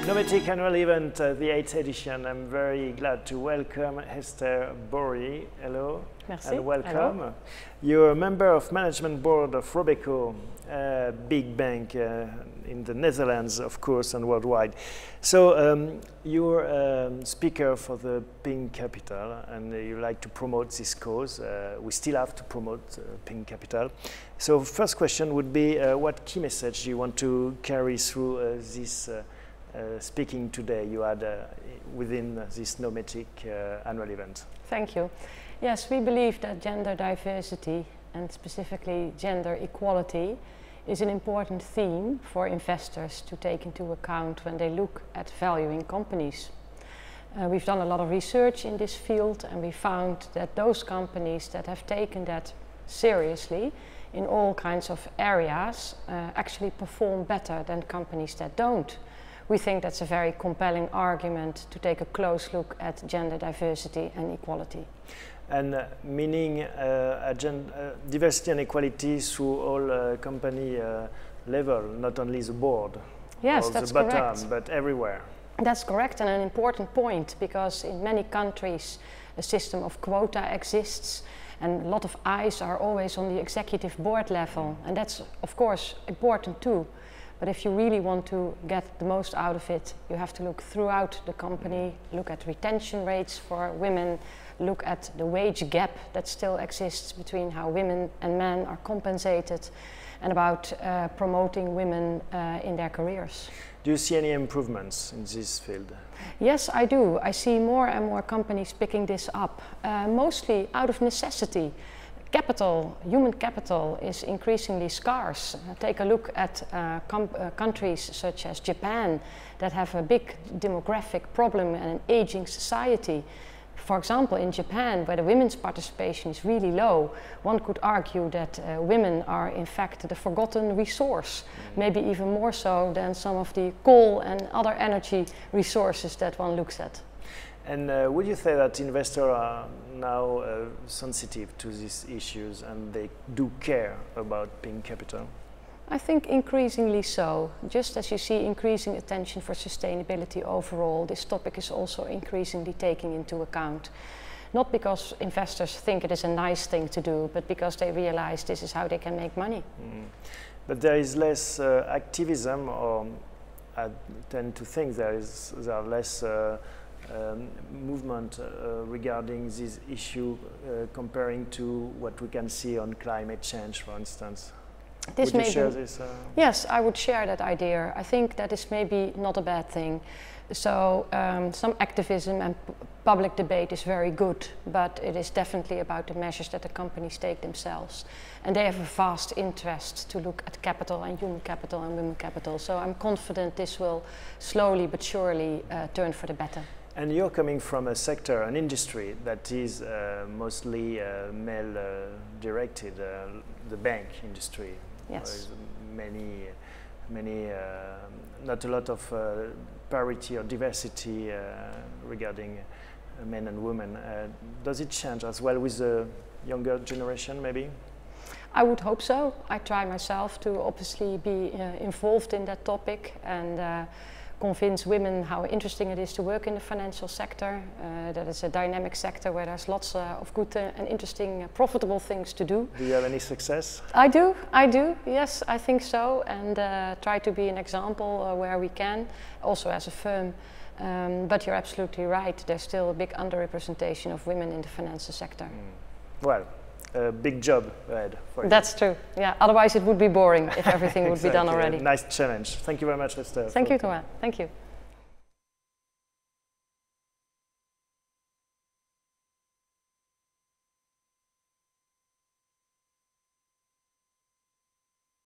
Novethic annual event, the 8th edition. I'm very glad to welcome Hester Borrie. Hello. Merci. And welcome. Hello. You're a member of management board of Robeco, a big bank in the Netherlands, of course, and worldwide. So you're a speaker for the Pink Capital, and you like to promote this cause. We still have to promote Pink Capital. So first question would be, what key message do you want to carry through this speaking today you had within this Novethic annual event? Thank you. Yes, we believe that gender diversity and specifically gender equality is an important theme for investors to take into account when they look at valuing companies. We've done a lot of research in this field, and we found that those companies that have taken that seriously in all kinds of areas actually perform better than companies that don't. We think that's a very compelling argument to take a close look at gender diversity and equality. And meaning diversity and equality through all company level, not only the board, yes, or that's the bottom, correct. but everywhere. That's correct, and an important point, because in many countries a system of quota exists and a lot of eyes are always on the executive board level, and that's of course important too. But if you really want to get the most out of it, you have to look throughout the company, look at retention rates for women, look at the wage gap that still exists between how women and men are compensated, and about promoting women in their careers. Do you see any improvements in this field? Yes, I do. I see more and more companies picking this up, mostly out of necessity. Capital, human capital, is increasingly scarce. Take a look at countries such as Japan that have a big demographic problem and an aging society. For example, in Japan, where the women's participation is really low, one could argue that women are in fact the forgotten resource, maybe even more so than some of the coal and other energy resources that one looks at. And would you say that investors are now sensitive to these issues and they do care about Pink Capital? I think increasingly so. Just as you see increasing attention for sustainability overall, this topic is also increasingly taken into account. Not because investors think it is a nice thing to do, but because they realize this is how they can make money. But there is less activism, or I tend to think there are less movement regarding this issue comparing to what we can see on climate change, for instance. Would you share this? Yes, I would share that idea. I think that is maybe not a bad thing. So some activism and public debate is very good, but it is definitely about the measures that the companies take themselves. And they have a vast interest to look at capital and human capital and women capital. So I'm confident this will slowly but surely turn for the better. And you're coming from a sector, an industry that is mostly male-directed, the bank industry. Yes. Not a lot of parity or diversity regarding men and women. Does it change as well with the younger generation, maybe? I would hope so. I try myself to obviously be involved in that topic and convince women how interesting it is to work in the financial sector, that it's a dynamic sector where there's lots of good and interesting, profitable things to do. Do you have any success? I do, yes, I think so, and try to be an example where we can, also as a firm. But you're absolutely right, there's still a big underrepresentation of women in the financial sector. Well, a big job ahead for you. That's true, yeah, otherwise it would be boring if everything would be done already. Nice challenge. Thank you very much, Hester. Thank you, Thomas. Thank you.